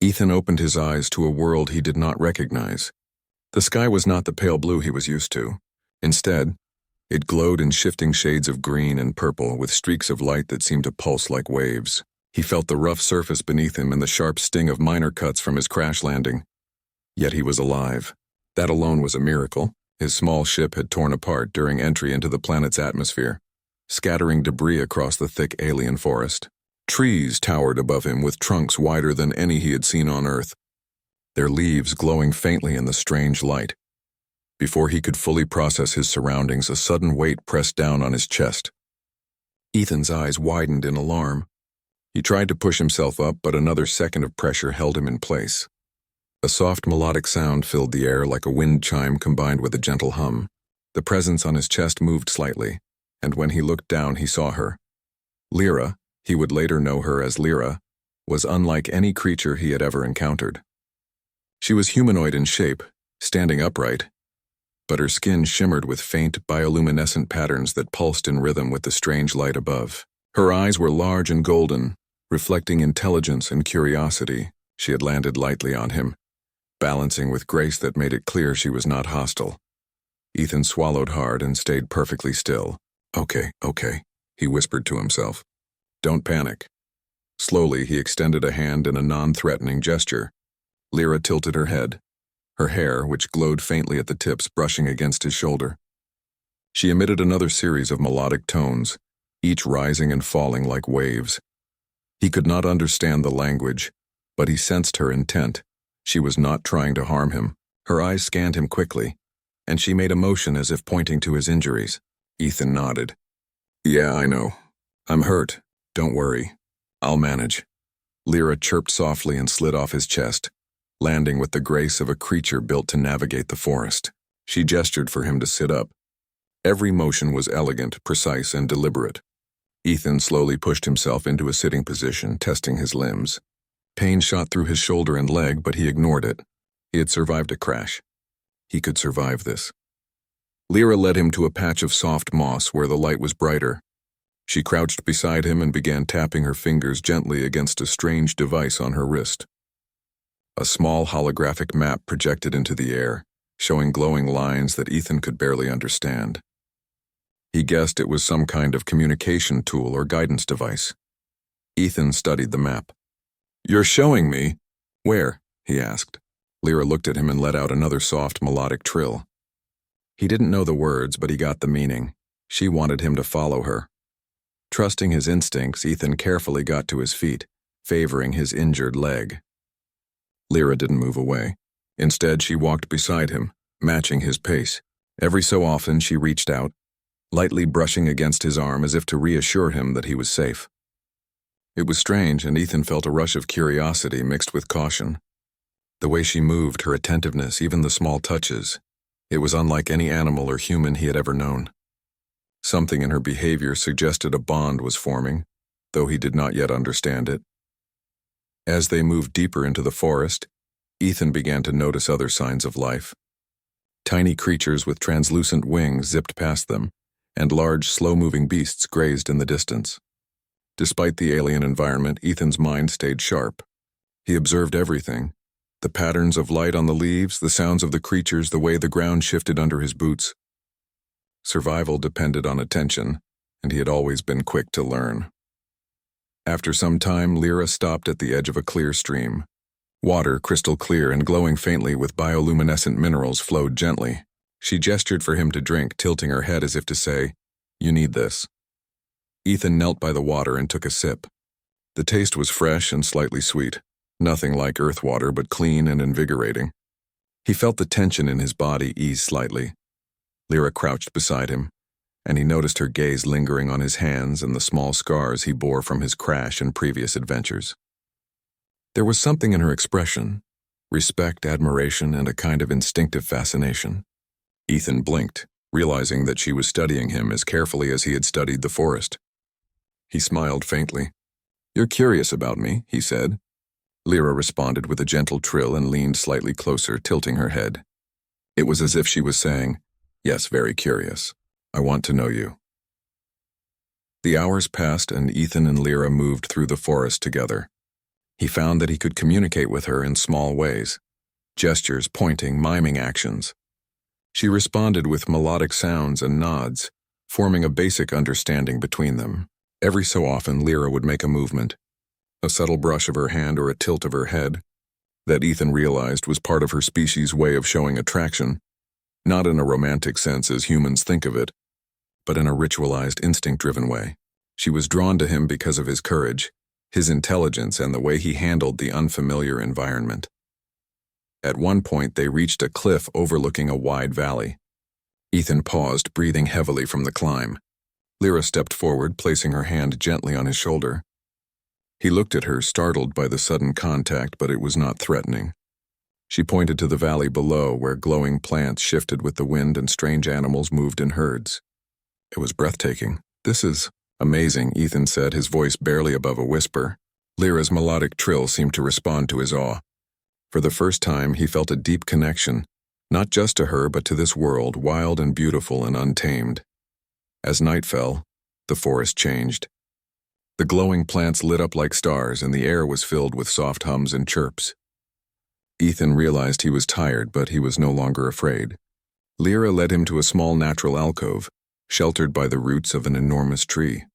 Ethan opened his eyes to a world he did not recognize. The sky was not the pale blue he was used to. Instead, it glowed in shifting shades of green and purple with streaks of light that seemed to pulse like waves. He felt the rough surface beneath him and the sharp sting of minor cuts from his crash landing. Yet he was alive. That alone was a miracle. His small ship had torn apart during entry into the planet's atmosphere, scattering debris across the thick alien forest. Trees towered above him with trunks wider than any he had seen on Earth, their leaves glowing faintly in the strange light. Before he could fully process his surroundings, a sudden weight pressed down on his chest. Ethan's eyes widened in alarm. He tried to push himself up, but another second of pressure held him in place. A soft melodic sound filled the air like a wind chime combined with a gentle hum. The presence on his chest moved slightly, and when he looked down he saw her. Lyra, he would later know her as Lyra, was unlike any creature he had ever encountered. She was humanoid in shape, standing upright, but her skin shimmered with faint bioluminescent patterns that pulsed in rhythm with the strange light above. Her eyes were large and golden, reflecting intelligence and curiosity. She had landed lightly on him, balancing with grace that made it clear she was not hostile. Ethan swallowed hard and stayed perfectly still. Okay, he whispered to himself. Don't panic. Slowly, he extended a hand in a non-threatening gesture. Lyra tilted her head, her hair, which glowed faintly at the tips, brushing against his shoulder. She emitted another series of melodic tones, each rising and falling like waves. He could not understand the language, but he sensed her intent. She was not trying to harm him. Her eyes scanned him quickly, and she made a motion as if pointing to his injuries. Ethan nodded. Yeah, I know. I'm hurt. Don't worry. I'll manage. Lyra chirped softly and slid off his chest, landing with the grace of a creature built to navigate the forest. She gestured for him to sit up. Every motion was elegant, precise, and deliberate. Ethan slowly pushed himself into a sitting position, testing his limbs. Pain shot through his shoulder and leg, but he ignored it. He had survived a crash. He could survive this. Lyra led him to a patch of soft moss where the light was brighter. She crouched beside him and began tapping her fingers gently against a strange device on her wrist. A small holographic map projected into the air, showing glowing lines that Ethan could barely understand. He guessed it was some kind of communication tool or guidance device. Ethan studied the map. You're showing me? Where? He asked. Lyra looked at him and let out another soft, melodic trill. He didn't know the words, but he got the meaning. She wanted him to follow her. Trusting his instincts, Ethan carefully got to his feet, favoring his injured leg. Lyra didn't move away. Instead, she walked beside him, matching his pace. Every so often, she reached out, lightly brushing against his arm as if to reassure him that he was safe. It was strange, and Ethan felt a rush of curiosity mixed with caution. The way she moved, her attentiveness, even the small touches, it was unlike any animal or human he had ever known. Something in her behavior suggested a bond was forming, though he did not yet understand it. As they moved deeper into the forest, Ethan began to notice other signs of life. Tiny creatures with translucent wings zipped past them, and large, slow-moving beasts grazed in the distance. Despite the alien environment, Ethan's mind stayed sharp. He observed everything: the patterns of light on the leaves, the sounds of the creatures, the way the ground shifted under his boots. Survival depended on attention, and he had always been quick to learn. After some time, Lyra stopped at the edge of a clear stream. Water, crystal clear and glowing faintly with bioluminescent minerals, flowed gently. She gestured for him to drink, tilting her head as if to say, "You need this." Ethan knelt by the water and took a sip. The taste was fresh and slightly sweet, nothing like earth water, but clean and invigorating. He felt the tension in his body ease slightly. Lyra crouched beside him, and he noticed her gaze lingering on his hands and the small scars he bore from his crash and previous adventures. There was something in her expression: respect, admiration, and a kind of instinctive fascination. Ethan blinked, realizing that she was studying him as carefully as he had studied the forest. He smiled faintly. "You're curious about me," he said. Lyra responded with a gentle trill and leaned slightly closer, tilting her head. It was as if she was saying, "Yes, very curious. I want to know you." The hours passed and Ethan and Lyra moved through the forest together. He found that he could communicate with her in small ways. Gestures, pointing, miming actions. She responded with melodic sounds and nods, forming a basic understanding between them. Every so often, Lyra would make a movement, a subtle brush of her hand or a tilt of her head, that Ethan realized was part of her species' way of showing attraction, not in a romantic sense as humans think of it, but in a ritualized, instinct-driven way. She was drawn to him because of his courage, his intelligence, and the way he handled the unfamiliar environment. At one point, they reached a cliff overlooking a wide valley. Ethan paused, breathing heavily from the climb. Lyra stepped forward, placing her hand gently on his shoulder. He looked at her, startled by the sudden contact, but it was not threatening. She pointed to the valley below, where glowing plants shifted with the wind and strange animals moved in herds. It was breathtaking. "This is amazing," Ethan said, his voice barely above a whisper. Lyra's melodic trill seemed to respond to his awe. For the first time, he felt a deep connection, not just to her, but to this world, wild and beautiful and untamed. As night fell, the forest changed. The glowing plants lit up like stars, and the air was filled with soft hums and chirps. Ethan realized he was tired, but he was no longer afraid. Lyra led him to a small natural alcove, sheltered by the roots of an enormous tree.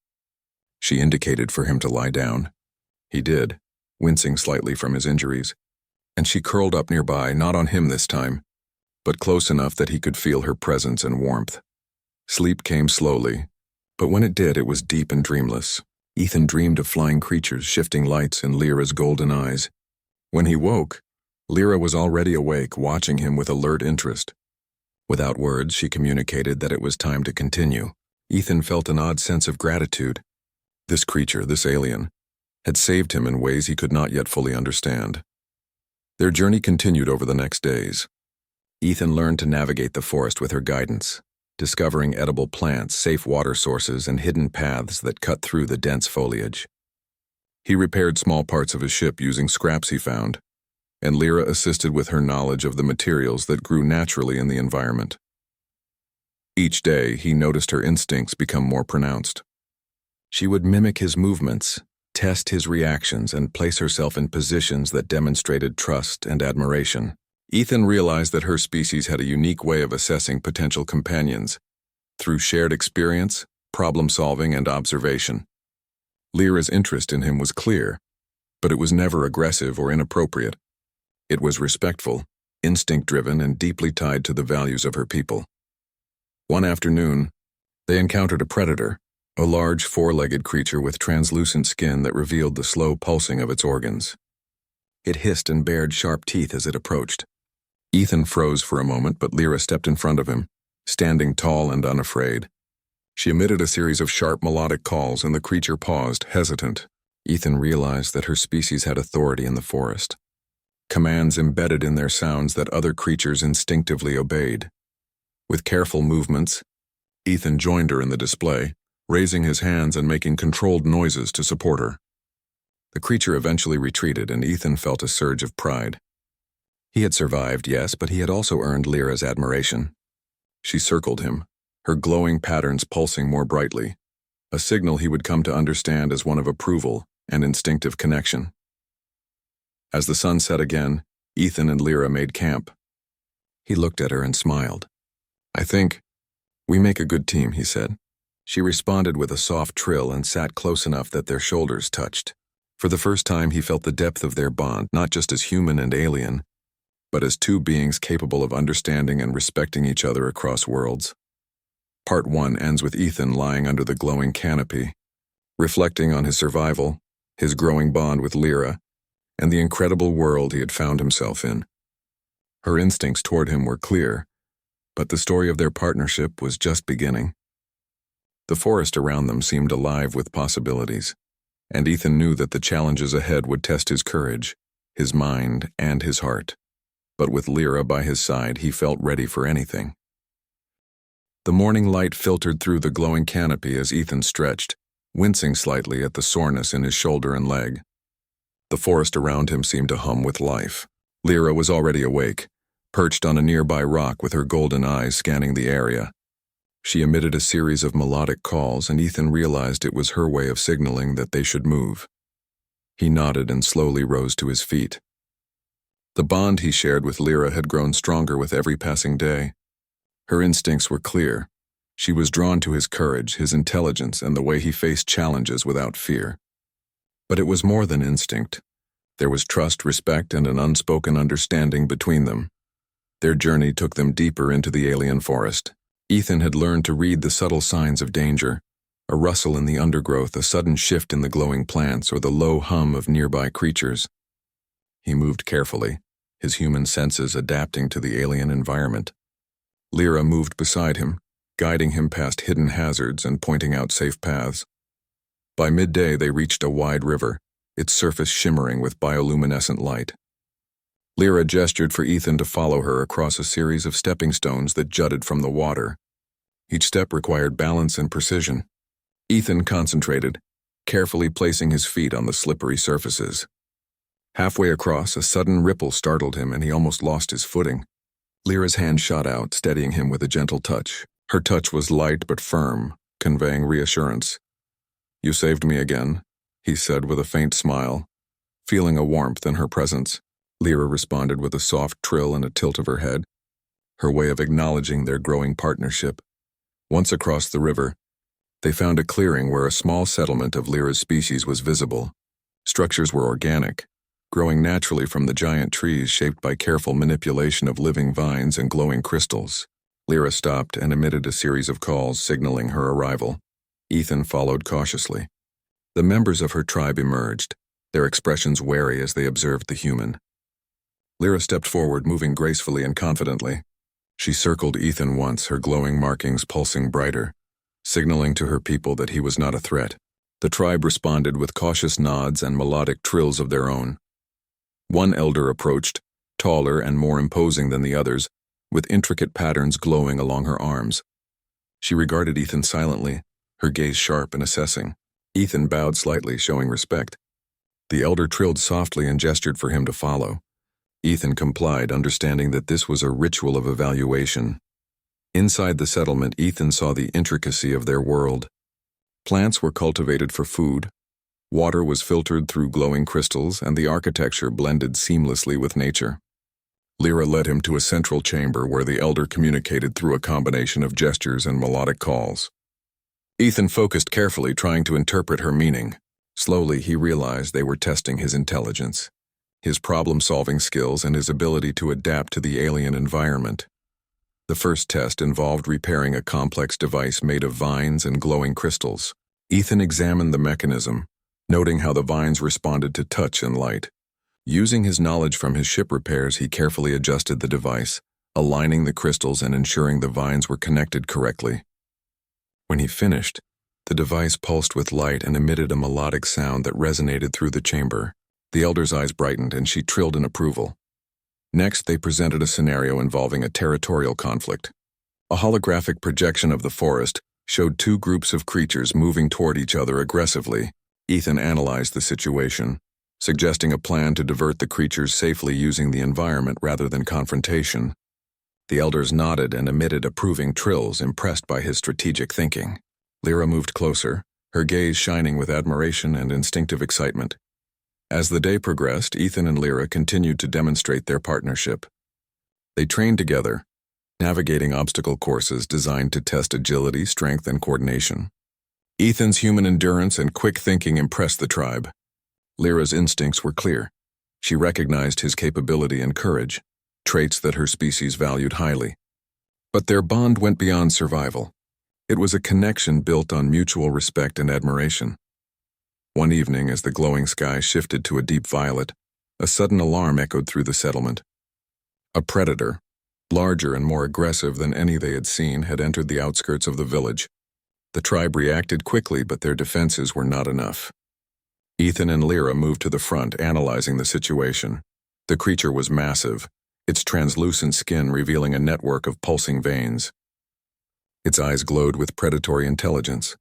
She indicated for him to lie down. He did, wincing slightly from his injuries, and she curled up nearby, not on him this time, but close enough that he could feel her presence and warmth. Sleep came slowly, but when it did, it was deep and dreamless. Ethan dreamed of flying creatures, shifting lights, and Lyra's golden eyes. When he woke, Lyra was already awake, watching him with alert interest. Without words, she communicated that it was time to continue. Ethan felt an odd sense of gratitude. This creature, this alien, had saved him in ways he could not yet fully understand. Their journey continued over the next days. Ethan learned to navigate the forest with her guidance, discovering edible plants, safe water sources, and hidden paths that cut through the dense foliage. He repaired small parts of his ship using scraps he found, and Lyra assisted with her knowledge of the materials that grew naturally in the environment. Each day, he noticed her instincts become more pronounced. She would mimic his movements, test his reactions, and place herself in positions that demonstrated trust and admiration. Ethan realized that her species had a unique way of assessing potential companions, through shared experience, problem-solving, and observation. Lyra's interest in him was clear, but it was never aggressive or inappropriate. It was respectful, instinct-driven, and deeply tied to the values of her people. One afternoon, they encountered a predator, a large four-legged creature with translucent skin that revealed the slow pulsing of its organs. It hissed and bared sharp teeth as it approached. Ethan froze for a moment, but Lyra stepped in front of him, standing tall and unafraid. She emitted a series of sharp melodic calls, and the creature paused, hesitant. Ethan realized that her species had authority in the forest. Commands embedded in their sounds that other creatures instinctively obeyed. With careful movements, Ethan joined her in the display, raising his hands and making controlled noises to support her. The creature eventually retreated, and Ethan felt a surge of pride. He had survived, yes, but he had also earned Lyra's admiration. She circled him, her glowing patterns pulsing more brightly, a signal he would come to understand as one of approval and instinctive connection. As the sun set again, Ethan and Lyra made camp. He looked at her and smiled. "I think we make a good team," he said. She responded with a soft trill and sat close enough that their shoulders touched. For the first time, he felt the depth of their bond, not just as human and alien, but as two beings capable of understanding and respecting each other across worlds. Part 1 ends with Ethan lying under the glowing canopy, reflecting on his survival, his growing bond with Lyra, and the incredible world he had found himself in. Her instincts toward him were clear, but the story of their partnership was just beginning. The forest around them seemed alive with possibilities, and Ethan knew that the challenges ahead would test his courage, his mind, and his heart. But with Lyra by his side, he felt ready for anything. The morning light filtered through the glowing canopy as Ethan stretched, wincing slightly at the soreness in his shoulder and leg. The forest around him seemed to hum with life. Lyra was already awake, perched on a nearby rock with her golden eyes scanning the area. She emitted a series of melodic calls, and Ethan realized it was her way of signaling that they should move. He nodded and slowly rose to his feet. The bond he shared with Lyra had grown stronger with every passing day. Her instincts were clear. She was drawn to his courage, his intelligence, and the way he faced challenges without fear. But it was more than instinct. There was trust, respect, and an unspoken understanding between them. Their journey took them deeper into the alien forest. Ethan had learned to read the subtle signs of danger, a rustle in the undergrowth, a sudden shift in the glowing plants, or the low hum of nearby creatures. He moved carefully, his human senses adapting to the alien environment. Lyra moved beside him, guiding him past hidden hazards and pointing out safe paths. By midday, they reached a wide river, its surface shimmering with bioluminescent light. Lyra gestured for Ethan to follow her across a series of stepping stones that jutted from the water. Each step required balance and precision. Ethan concentrated, carefully placing his feet on the slippery surfaces. Halfway across, a sudden ripple startled him and he almost lost his footing. Lyra's hand shot out, steadying him with a gentle touch. Her touch was light but firm, conveying reassurance. "You saved me again," he said with a faint smile. Feeling a warmth in her presence, Lyra responded with a soft trill and a tilt of her head, her way of acknowledging their growing partnership. Once across the river, they found a clearing where a small settlement of Lyra's species was visible. Structures were organic, growing naturally from the giant trees shaped by careful manipulation of living vines and glowing crystals. Lyra stopped and emitted a series of calls signaling her arrival. Ethan followed cautiously. The members of her tribe emerged, their expressions wary as they observed the human. Lyra stepped forward, moving gracefully and confidently. She circled Ethan once, her glowing markings pulsing brighter, signaling to her people that he was not a threat. The tribe responded with cautious nods and melodic trills of their own. One elder approached, taller and more imposing than the others, with intricate patterns glowing along her arms. She regarded Ethan silently, her gaze sharp and assessing. Ethan bowed slightly, showing respect. The elder trilled softly and gestured for him to follow. Ethan complied, understanding that this was a ritual of evaluation. Inside the settlement, Ethan saw the intricacy of their world. Plants were cultivated for food, water was filtered through glowing crystals, and the architecture blended seamlessly with nature. Lyra led him to a central chamber where the elder communicated through a combination of gestures and melodic calls. Ethan focused carefully, trying to interpret her meaning. Slowly, he realized they were testing his intelligence, his problem-solving skills, and his ability to adapt to the alien environment. The first test involved repairing a complex device made of vines and glowing crystals. Ethan examined the mechanism, noting how the vines responded to touch and light. Using his knowledge from his ship repairs, he carefully adjusted the device, aligning the crystals and ensuring the vines were connected correctly. When he finished, the device pulsed with light and emitted a melodic sound that resonated through the chamber. The elder's eyes brightened and she trilled in approval. Next, they presented a scenario involving a territorial conflict. A holographic projection of the forest showed two groups of creatures moving toward each other aggressively. Ethan analyzed the situation, suggesting a plan to divert the creatures safely using the environment rather than confrontation. The elders nodded and emitted approving trills, impressed by his strategic thinking. Lyra moved closer, her gaze shining with admiration and instinctive excitement. As the day progressed, Ethan and Lyra continued to demonstrate their partnership. They trained together, navigating obstacle courses designed to test agility, strength, and coordination. Ethan's human endurance and quick thinking impressed the tribe. Lyra's instincts were clear. She recognized his capability and courage, traits that her species valued highly. But their bond went beyond survival. It was a connection built on mutual respect and admiration. One evening, as the glowing sky shifted to a deep violet, a sudden alarm echoed through the settlement. A predator, larger and more aggressive than any they had seen, had entered the outskirts of the village. The tribe reacted quickly, but their defenses were not enough. Ethan and Lyra moved to the front, analyzing the situation. The creature was massive, its translucent skin revealing a network of pulsing veins. Its eyes glowed with predatory intelligence.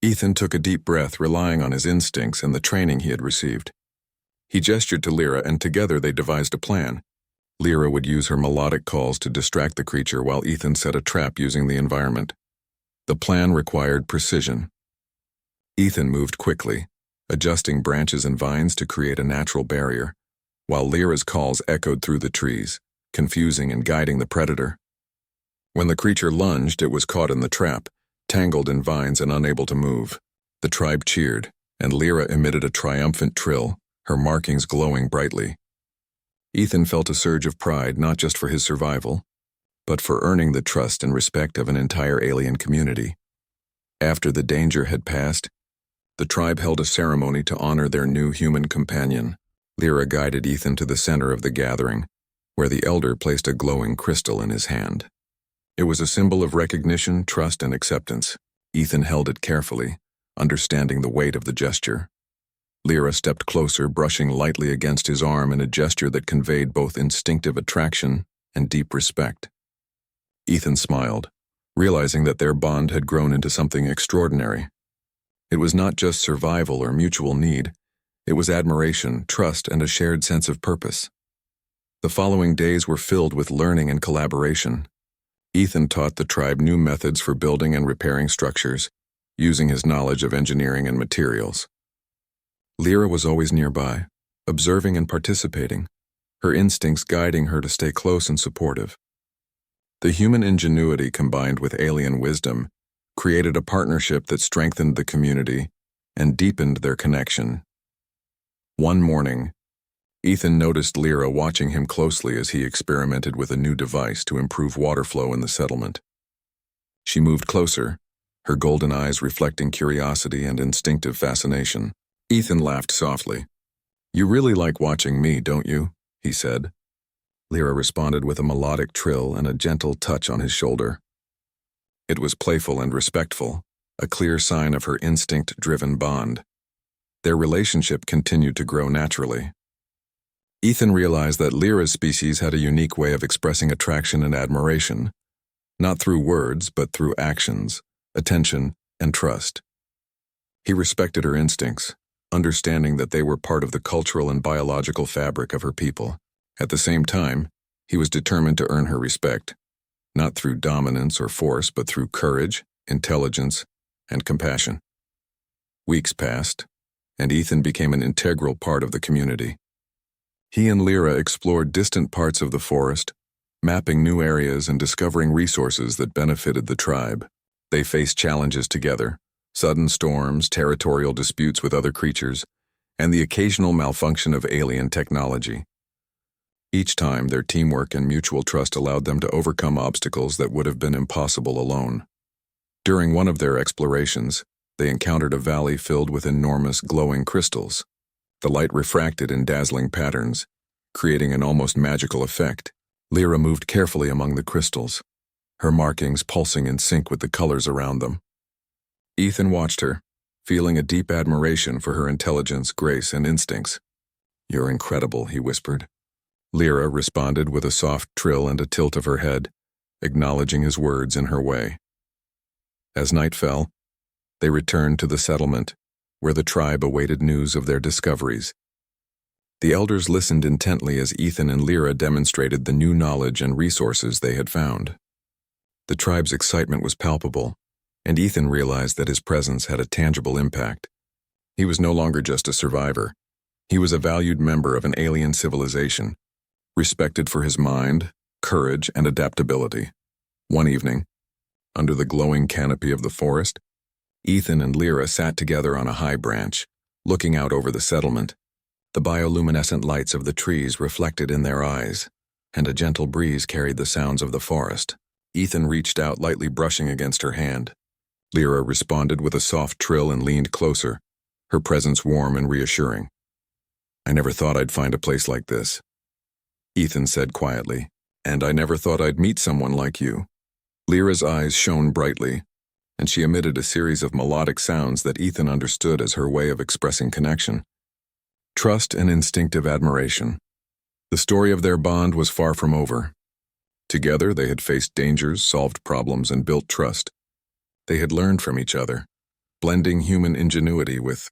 Ethan took a deep breath, relying on his instincts and the training he had received. He gestured to Lyra, and together they devised a plan. Lyra would use her melodic calls to distract the creature while Ethan set a trap using the environment. The plan required precision. Ethan moved quickly, adjusting branches and vines to create a natural barrier, while Lyra's calls echoed through the trees, confusing and guiding the predator. When the creature lunged, it was caught in the trap, tangled in vines and unable to move. The tribe cheered, and Lyra emitted a triumphant trill, her markings glowing brightly. Ethan felt a surge of pride not just for his survival, but for earning the trust and respect of an entire alien community. After the danger had passed, the tribe held a ceremony to honor their new human companion. Lyra guided Ethan to the center of the gathering, where the elder placed a glowing crystal in his hand. It was a symbol of recognition, trust, and acceptance. Ethan held it carefully, understanding the weight of the gesture. Lyra stepped closer, brushing lightly against his arm in a gesture that conveyed both instinctive attraction and deep respect. Ethan smiled, realizing that their bond had grown into something extraordinary. It was not just survival or mutual need. It was admiration, trust, and a shared sense of purpose. The following days were filled with learning and collaboration. Ethan taught the tribe new methods for building and repairing structures, using his knowledge of engineering and materials. Lyra was always nearby, observing and participating, her instincts guiding her to stay close and supportive. The human ingenuity combined with alien wisdom created a partnership that strengthened the community and deepened their connection. One morning, Ethan noticed Lyra watching him closely as he experimented with a new device to improve water flow in the settlement. She moved closer, her golden eyes reflecting curiosity and instinctive fascination. Ethan laughed softly. "You really like watching me, don't you?" he said. Lyra responded with a melodic trill and a gentle touch on his shoulder. It was playful and respectful, a clear sign of her instinct-driven bond. Their relationship continued to grow naturally. Ethan realized that Lyra's species had a unique way of expressing attraction and admiration, not through words, but through actions, attention, and trust. He respected her instincts, understanding that they were part of the cultural and biological fabric of her people. At the same time, he was determined to earn her respect, not through dominance or force, but through courage, intelligence, and compassion. Weeks passed, and Ethan became an integral part of the community. He and Lyra explored distant parts of the forest, mapping new areas and discovering resources that benefited the tribe. They faced challenges together, sudden storms, territorial disputes with other creatures, and the occasional malfunction of alien technology. Each time, their teamwork and mutual trust allowed them to overcome obstacles that would have been impossible alone. During one of their explorations, they encountered a valley filled with enormous glowing crystals. The light refracted in dazzling patterns, creating an almost magical effect. Lyra moved carefully among the crystals, her markings pulsing in sync with the colors around them. Ethan watched her, feeling a deep admiration for her intelligence, grace, and instincts. "You're incredible," he whispered. Lyra responded with a soft trill and a tilt of her head, acknowledging his words in her way. As night fell, they returned to the settlement, where the tribe awaited news of their discoveries. The elders listened intently as Ethan and Lyra demonstrated the new knowledge and resources they had found. The tribe's excitement was palpable, and Ethan realized that his presence had a tangible impact. He was no longer just a survivor. He was a valued member of an alien civilization, respected for his mind, courage, and adaptability. One evening, under the glowing canopy of the forest, Ethan and Lyra sat together on a high branch, looking out over the settlement. The bioluminescent lights of the trees reflected in their eyes, and a gentle breeze carried the sounds of the forest. Ethan reached out, lightly brushing against her hand. Lyra responded with a soft trill and leaned closer, her presence warm and reassuring. "I never thought I'd find a place like this," Ethan said quietly, "and I never thought I'd meet someone like you." Lyra's eyes shone brightly, and she emitted a series of melodic sounds that Ethan understood as her way of expressing connection, trust, and instinctive admiration. The story of their bond was far from over. Together, they had faced dangers, solved problems, and built trust. They had learned from each other, blending human ingenuity with